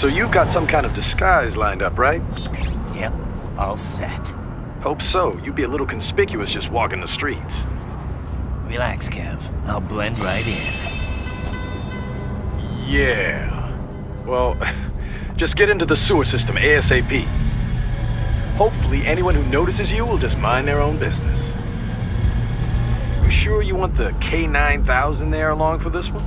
you've got some kind of disguise lined up, right? Yep, all set. Hope so. You'd be a little conspicuous just walking the streets. Relax, Kev. I'll blend right in. Yeah. Well, just get into the sewer system ASAP. Hopefully anyone who notices you will just mind their own business. You sure you want the K9000 there along for this one?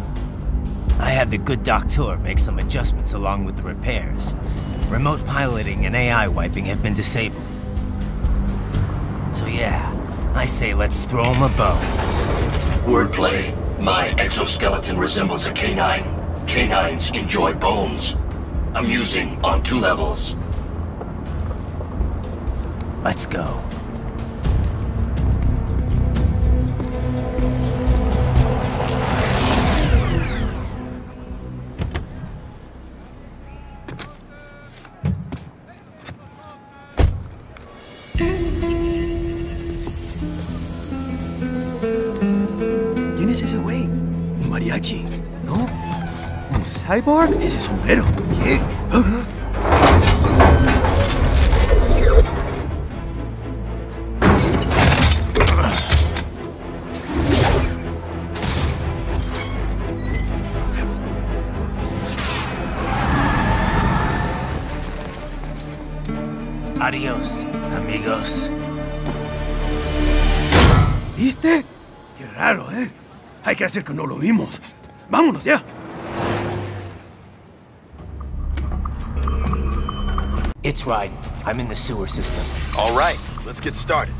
I had the good doctor make some adjustments along with the repairs. Remote piloting and AI wiping have been disabled. So yeah, I say let's throw him a bone. Wordplay. My exoskeleton resembles a canine. Canines enjoy bones. Amusing on 2 levels. Let's go. ¿Quién es ese güey? ¿Un mariachi? ¿No? ¿Un cyborg? Ese sombrero. ¿Qué? ¿Ah? Adiós, amigos. ¿Viste? Qué raro, ¿eh? Hay que hacer que no lo vimos. ¡Vámonos ya! It's right. I'm in the sewer system. All right, let's get started.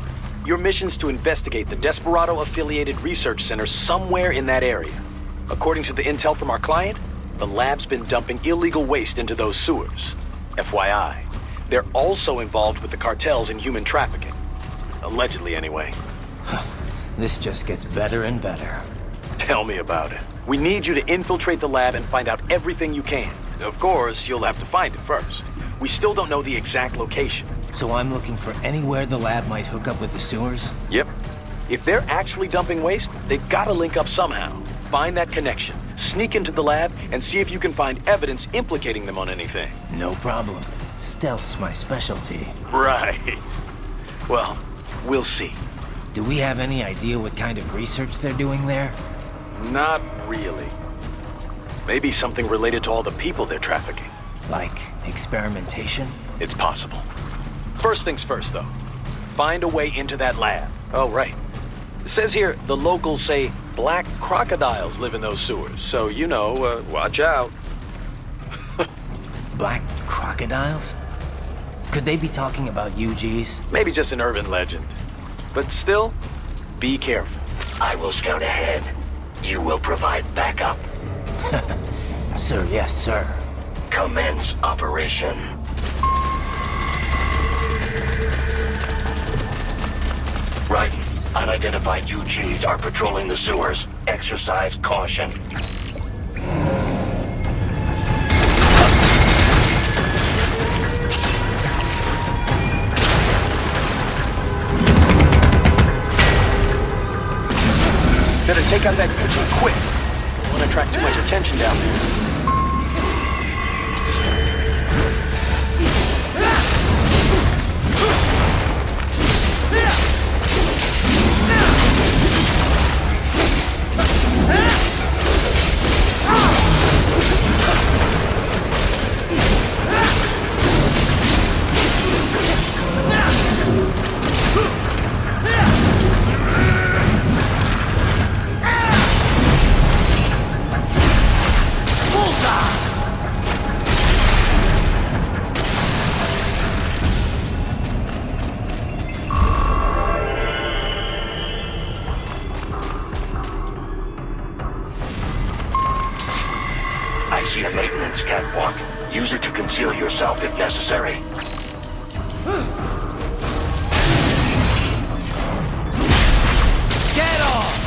Your mission's to investigate the Desperado-affiliated research center somewhere in that area. According to the intel from our client, the lab's been dumping illegal waste into those sewers. FYI, they're also involved with the cartels in human trafficking. Allegedly, anyway. This just gets better and better. Tell me about it. We need you to infiltrate the lab and find out everything you can. Of course, you'll have to find it first. We still don't know the exact location. So I'm looking for anywhere the lab might hook up with the sewers? Yep. If they're actually dumping waste, they've got to link up somehow. Find that connection, sneak into the lab, and see if you can find evidence implicating them on anything. No problem. Stealth's my specialty. Right. Well, we'll see. Do we have any idea what kind of research they're doing there? Not really. Maybe something related to all the people they're trafficking. Like experimentation? It's possible. First things first, though. Find a way into that lab. Oh, right. It says here the locals say black crocodiles live in those sewers, so, you know, watch out. Black crocodiles? Could they be talking about UGs? Maybe just an urban legend. But still, be careful. I will scout ahead. You will provide backup. Sir, yes, sir. Commence operation. Right. Unidentified UGs are patrolling the sewers. Exercise caution. Better take out that UG quick. Don't want to attract too much attention down there. I see a maintenance catwalk. Use it to conceal yourself if necessary. Get off!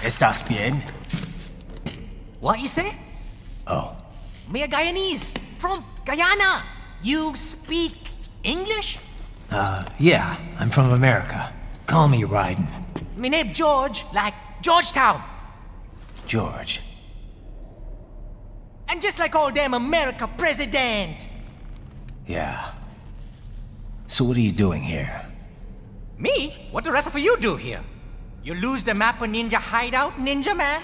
¿Estás bien? What you say? Oh, Me a Guyanese from Guyana. You speak English? yeah, I'm from America. Call me Ryden. Me name George, like Georgetown. George. And just like all damn America president. Yeah. So what are you doing here? Me? What the rest of you do here? You lose the map of Ninja Hideout, Ninja Man?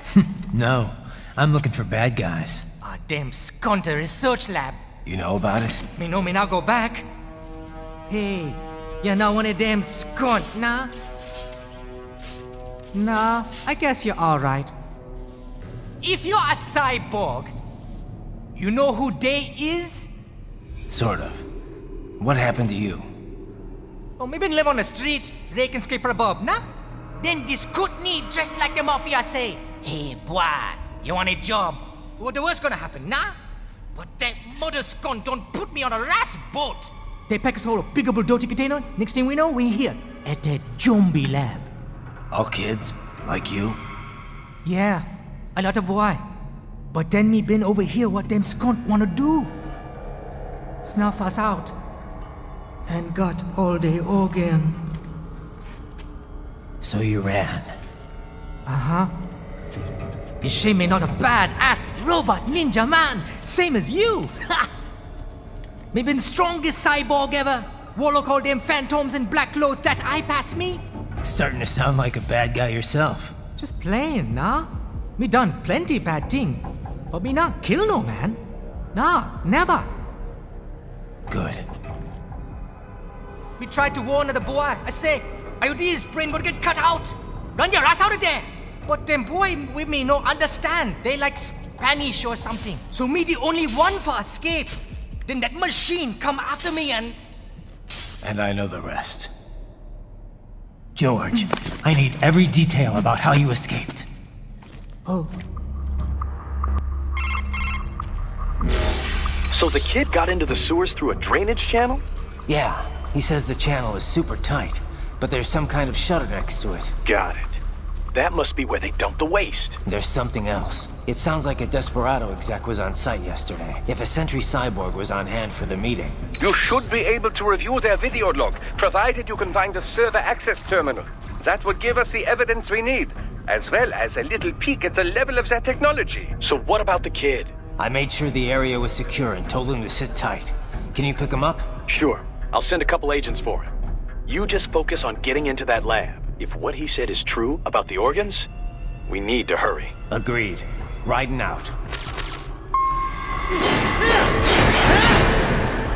No, I'm looking for bad guys. Ah, damn Skunter research lab. You know about it? Me know me now go back. Hey, you're not one of them skunt, nah? Nah, I guess you're alright. If you're a cyborg, you know who they is? Sort of. What happened to you? Oh, me been live on the street, rake and scrape for a bob, nah? Then this kootenai dressed like the mafia say, hey boy, you want a job? What the worst gonna happen, nah? But that mother skunt don't put me on a ras boat. They pack us all a big old dirty container. Next thing we know, we're here at that zombie lab. All kids? Like you? Yeah, a lot of boy. But then me been over here what them skunt wanna do. Snuff us out. And got all the organ. So you ran. Uh-huh. Is she me not a bad-ass robot ninja man, same as you? Ha! Me been strongest cyborg ever. Warlock all them phantoms in black clothes that eye pass me. Starting to sound like a bad guy yourself. Just playing, nah? Me done plenty bad thing. But me not kill no man. Nah, never. Good. We tried to warn the boy. I say, IOD's brain would get cut out. Run your ass out of there. But them boy with me no understand. They like Spanish or something. So me the only one for escape. Then that machine come after me and... And I know the rest. George, I need every detail about how you escaped. Oh. So the kid got into the sewers through a drainage channel? Yeah, he says the channel is super tight, but there's some kind of shutter next to it. Got it. That must be where they dumped the waste. There's something else. It sounds like a Desperado exec was on site yesterday. If a Sentry Cyborg was on hand for the meeting. You should be able to review their video log, provided you can find the server access terminal. That would give us the evidence we need, as well as a little peek at the level of their technology. So what about the kid? I made sure the area was secure and told him to sit tight. Can you pick him up? Sure. I'll send a couple agents for him. You just focus on getting into that lab. If what he said is true about the organs, we need to hurry. Agreed. Riding out.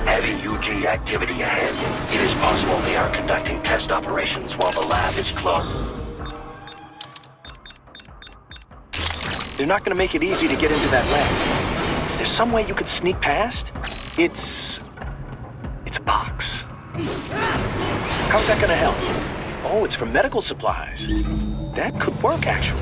Heavy UG activity ahead. It is possible they are conducting test operations while the lab is closed. They're not gonna make it easy to get into that lab. Is there some way you could sneak past? It's a box. How's that gonna help? Oh, it's for medical supplies. That could work, actually.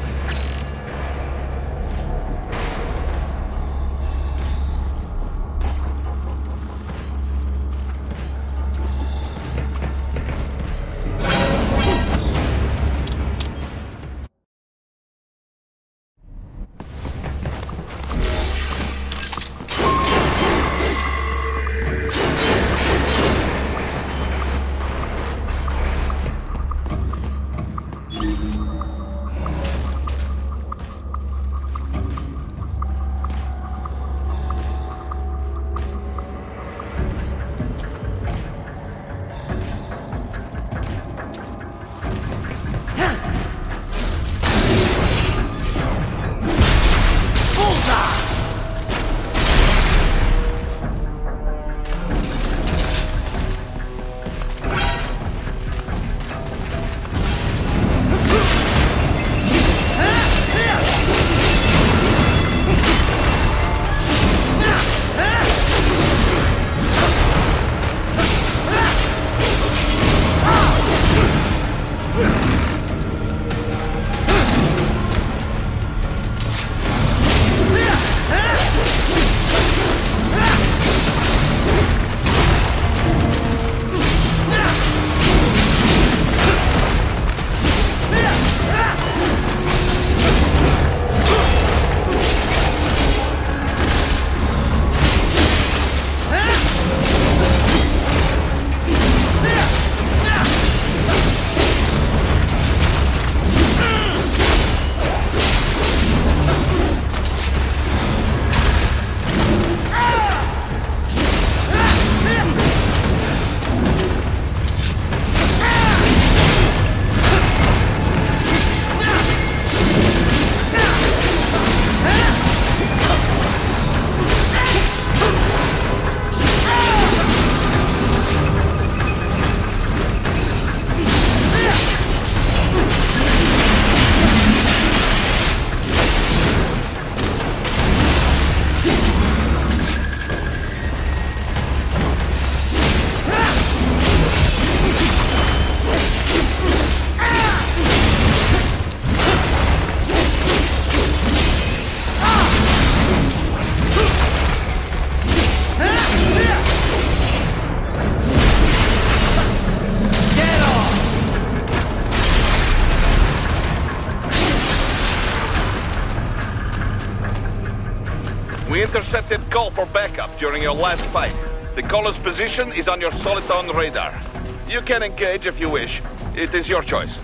We intercepted call for backup during your last fight. The caller's position is on your Soliton radar. You can engage if you wish. It is your choice.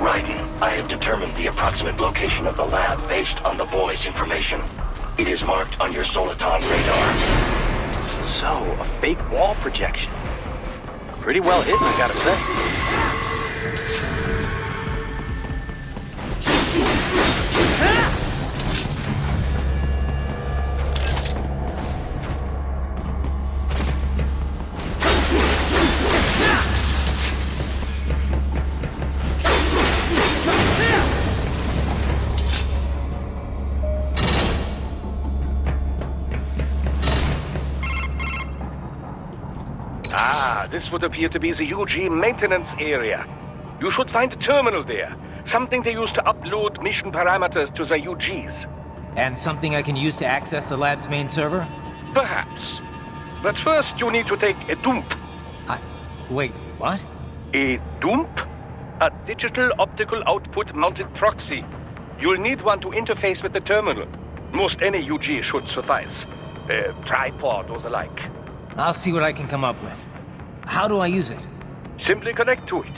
Righty, I have determined the approximate location of the lab based on the boy's information. It is marked on your Soliton radar. So, a fake wall projection. Pretty well hidden, I gotta say. This would appear to be the UG maintenance area. You should find a terminal there. Something they use to upload mission parameters to the UGs. And something I can use to access the lab's main server? Perhaps. But first you need to take a dump. Wait, what? A dump? A digital optical output mounted proxy. You'll need one to interface with the terminal. Most any UG should suffice. A tripod or the like. I'll see what I can come up with. How do I use it? Simply connect to it.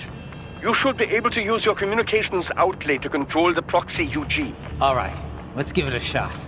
You should be able to use your communications outlay to control the proxy UG. All right, let's give it a shot.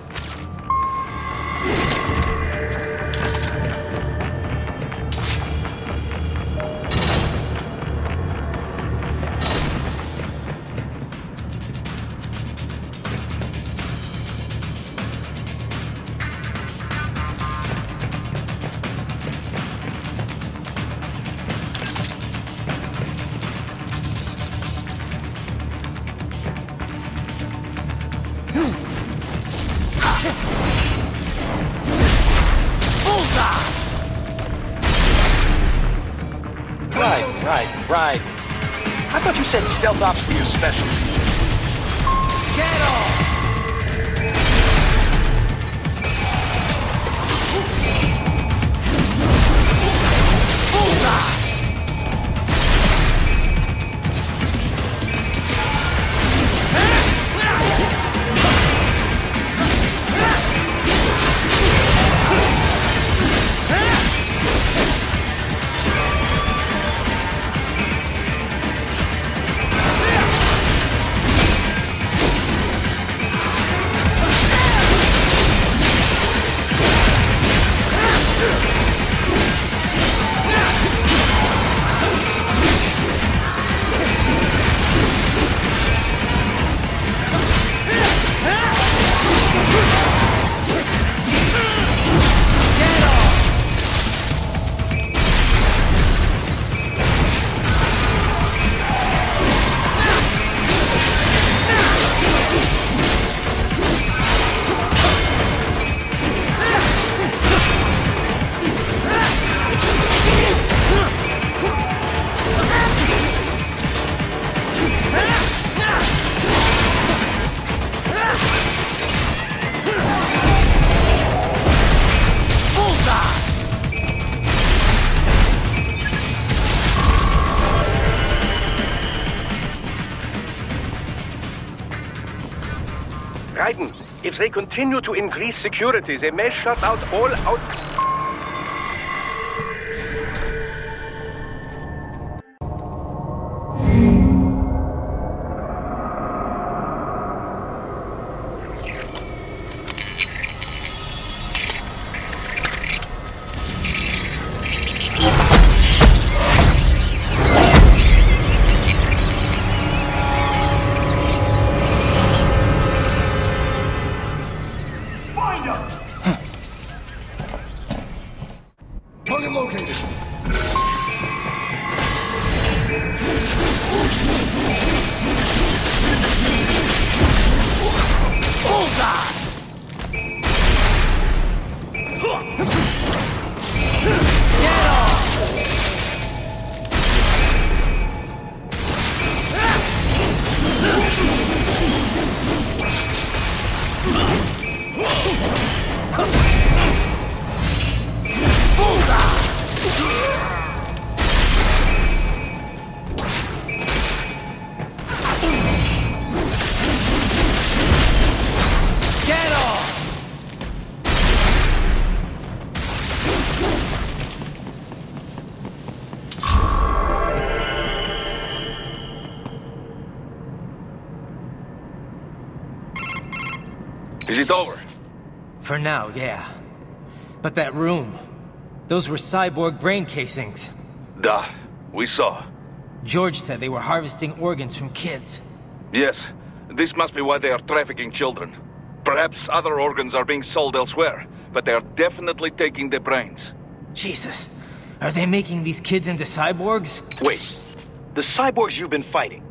Right. I thought you said stealth ops were your specialty. Get off! Bullseye! If they continue to increase security, they may shut out all out... Is it over? For now, yeah. But that room, those were cyborg brain casings. Duh. We saw. George said they were harvesting organs from kids. Yes. This must be why they are trafficking children. Perhaps other organs are being sold elsewhere, but they are definitely taking the brains. Jesus. Are they making these kids into cyborgs? Wait. The cyborgs you've been fighting,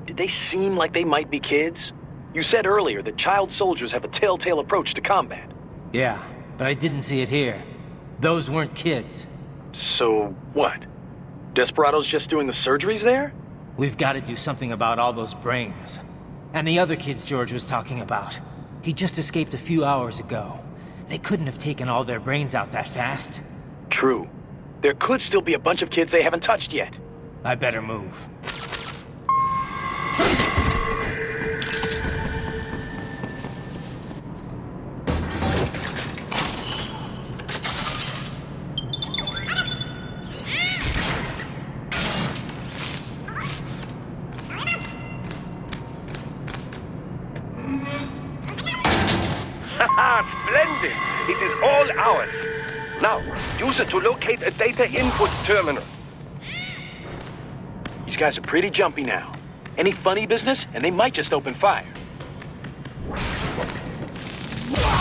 did they seem like they might be kids? You said earlier that child soldiers have a telltale approach to combat. Yeah, but I didn't see it here. Those weren't kids. So, what? Desperado's just doing the surgeries there? We've got to do something about all those brains. And the other kids George was talking about. He just escaped a few hours ago. They couldn't have taken all their brains out that fast. True. There could still be a bunch of kids they haven't touched yet. I better move. Splendid! It is all ours. Now, use it to locate a data input terminal. These guys are pretty jumpy now. Any funny business, and they might just open fire.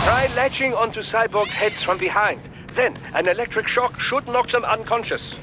Try latching onto cyborgs' heads from behind. Then, an electric shock should knock them unconscious.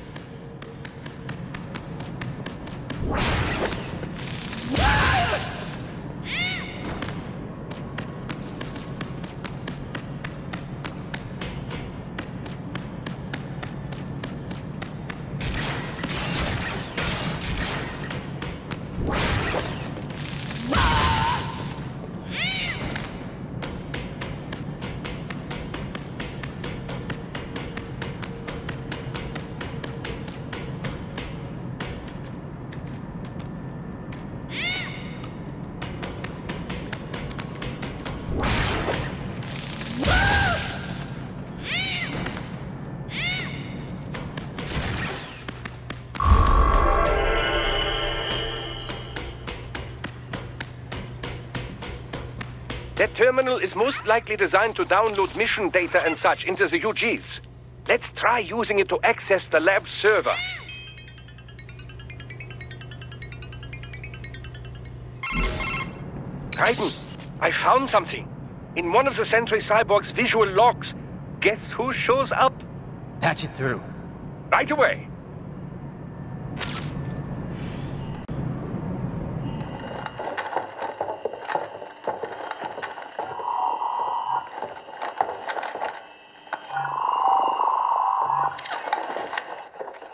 That terminal is most likely designed to download mission data and such into the UGs. Let's try using it to access the lab server. Titan, I found something. In one of the Sentry Cyborg's visual logs. Guess who shows up? Patch it through. Right away.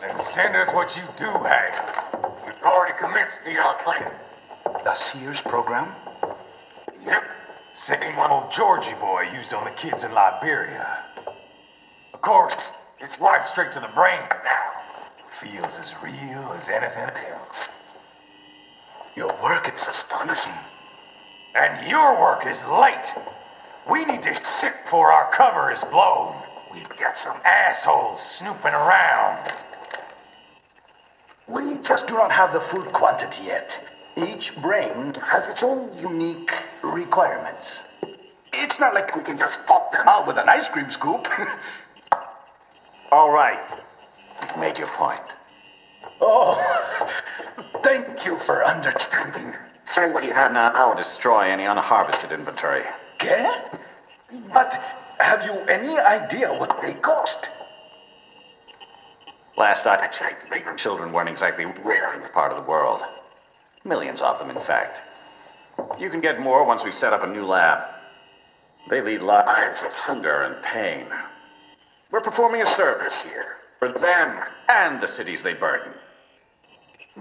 Then send us what you do have. We've already commenced the outplanning. The Sears program? Yep. Same one old Georgie boy used on the kids in Liberia. Of course, it's right straight to the brain now. Feels as real as anything else. Your work is astonishing. And your work is late. We need to shit before our cover is blown. We've got some assholes snooping around. We just do not have the full quantity yet. Each brain has its own unique requirements. It's not like we can just pop them out with an ice cream scoop. All right. You've made your point. Oh, thank you for understanding. Say what you have now, or destroy any unharvested inventory. Okay? But have you any idea what they cost? Last I checked, children weren't exactly rare in the part of the world. Millions of them, in fact. You can get more once we set up a new lab. They lead lives of hunger and pain. We're performing a service here for them and the cities they burden.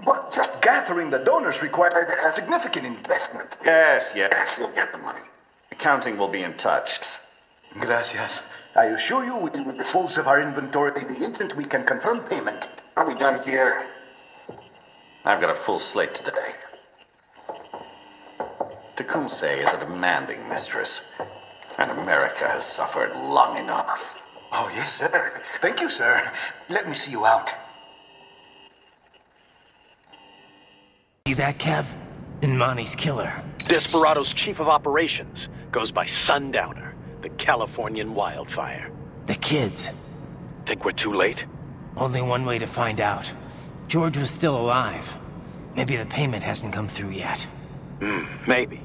But just gathering the donors required a significant investment. Yes, you'll get the money. Accounting will be in touch. Gracias. I assure you we will dispose of our inventory the instant we can confirm payment. Are we done here? I've got a full slate today. Tecumseh is a demanding mistress, and America has suffered long enough. Oh, yes, sir. Thank you, sir. Let me see you out. See that, Kev? Imani's killer. Desperado's chief of operations. Goes by Sundowner, the Californian wildfire. The kids. Think we're too late? Only one way to find out. George was still alive. Maybe the payment hasn't come through yet. Maybe.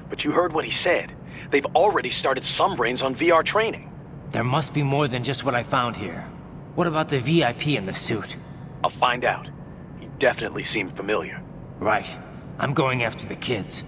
But you heard what he said. They've already started some brains on VR training. There must be more than just what I found here. What about the VIP in the suit? I'll find out. He definitely seemed familiar. Right. I'm going after the kids.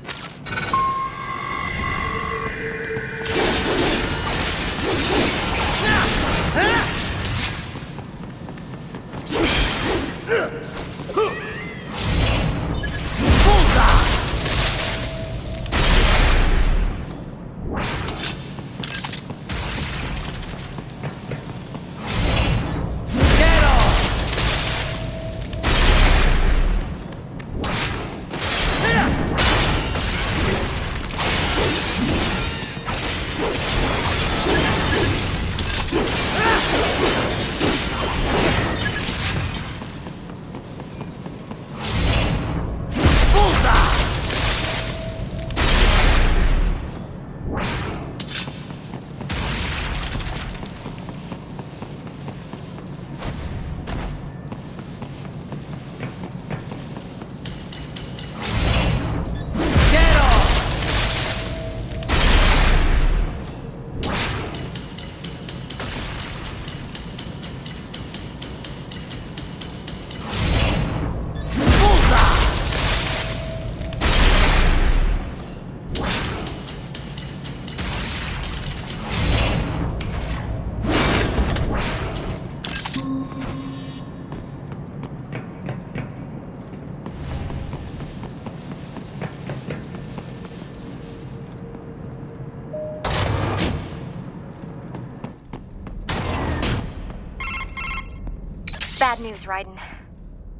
Bad news, Raiden.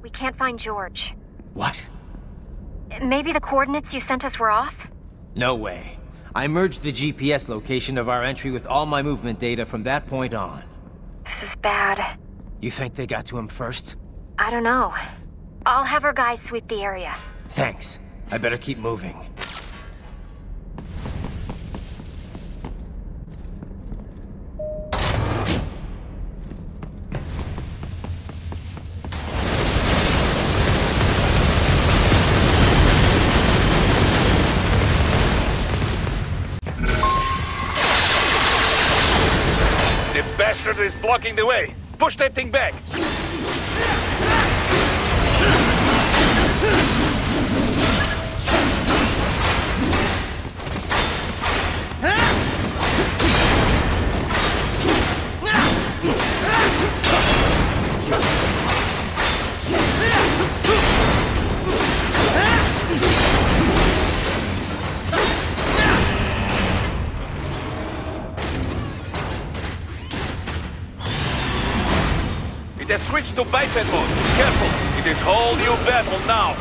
We can't find George. What? Maybe the coordinates you sent us were off? No way. I merged the GPS location of our entry with all my movement data from that point on. This is bad. You think they got to him first? I don't know. I'll have our guys sweep the area. Thanks. I better keep moving. Is blocking the way. Push that thing back. It has switched to biped mode. Careful, it is whole new battle now.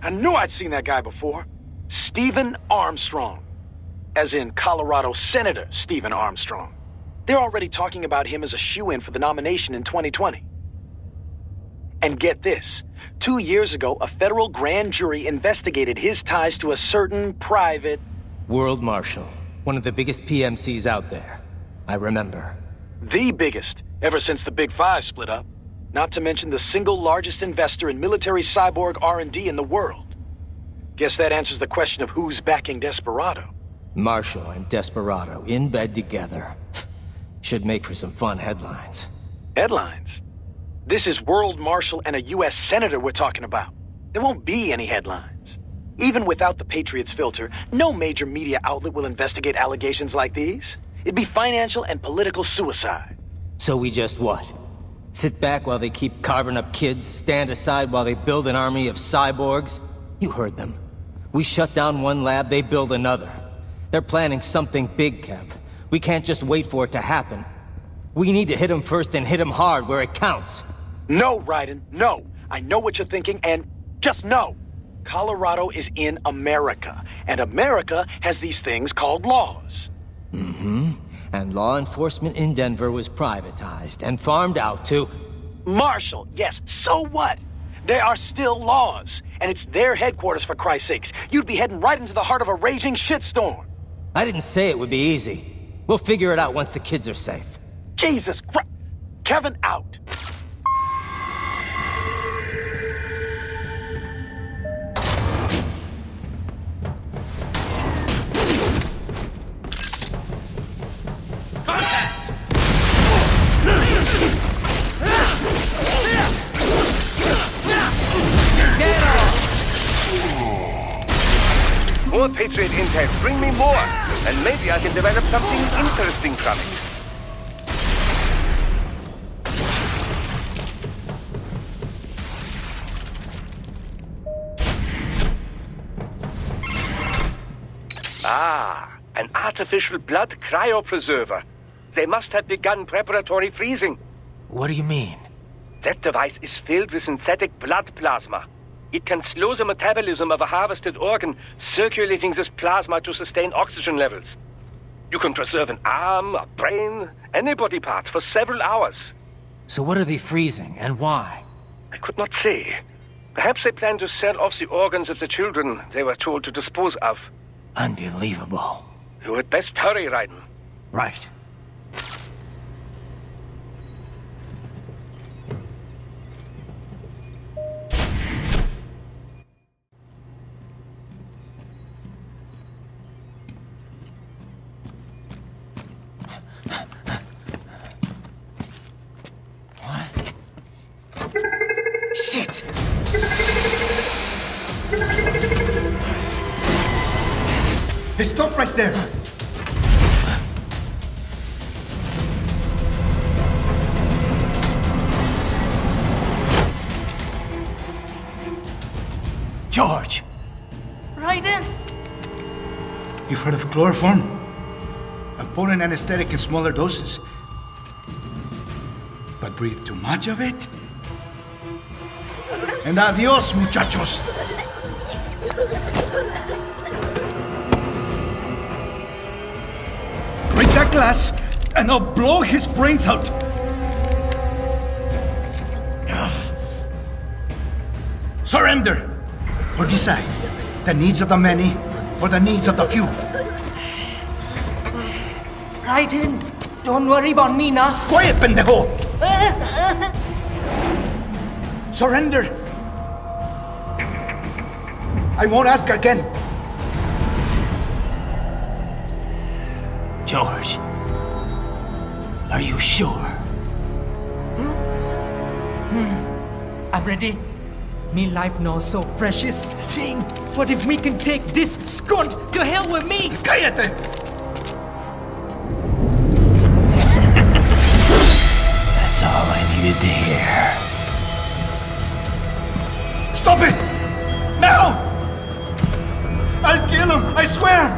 I knew I'd seen that guy before. Stephen Armstrong. As in Colorado Senator Stephen Armstrong. They're already talking about him as a shoo-in for the nomination in 2020. And get this. 2 years ago, a federal grand jury investigated his ties to a certain private... World Marshal. One of the biggest PMCs out there. I remember. The biggest, ever since the Big Five split up. Not to mention the single largest investor in military cyborg R&D in the world. Guess that answers the question of who's backing Desperado. Marshall and Desperado in bed together. Should make for some fun headlines. Headlines? This is World Marshal and a U.S. Senator we're talking about. There won't be any headlines. Even without the Patriots filter, no major media outlet will investigate allegations like these. It'd be financial and political suicide. So we just what? Sit back while they keep carving up kids, stand aside while they build an army of cyborgs? You heard them. We shut down one lab, they build another. They're planning something big, Kev. We can't just wait for it to happen. We need to hit them first and hit them hard where it counts. No, Raiden, no. I know what you're thinking, and just no. Colorado is in America, and America has these things called laws. Mm-hmm. And law enforcement in Denver was privatized and farmed out to... Marshall, yes, so what? There are still laws, and it's their headquarters, for Christ's sakes. You'd be heading right into the heart of a raging shitstorm. I didn't say it would be easy. We'll figure it out once the kids are safe. Jesus Christ! Kevin, out! Contact! More Patriot intel. Bring me more. And maybe I can develop something interesting from it. Ah, an artificial blood cryopreserver. They must have begun preparatory freezing. What do you mean? That device is filled with synthetic blood plasma. It can slow the metabolism of a harvested organ, circulating this plasma to sustain oxygen levels. You can preserve an arm, a brain, any body part for several hours. So what are they freezing, and why? I could not say. Perhaps they plan to sell off the organs of the children they were told to dispose of. Unbelievable. You had best hurry, Raiden. Right. Shit! Hey, stop right there! George! Raiden! You've heard of chloroform? A potent anesthetic in smaller doses. But breathe too much of it? And adios, muchachos! Break that glass, and I'll blow his brains out! Surrender! Or decide, the needs of the many, or the needs of the few. Raiden, don't worry about me now. Quiet, pendejo! Surrender! I won't ask again. George, are you sure? I'm ready. Me life now so precious. Ting, what if me can take this skunt to hell with me? Cállate! That's all I needed to hear. Stop it! Now! I'll kill him, I swear!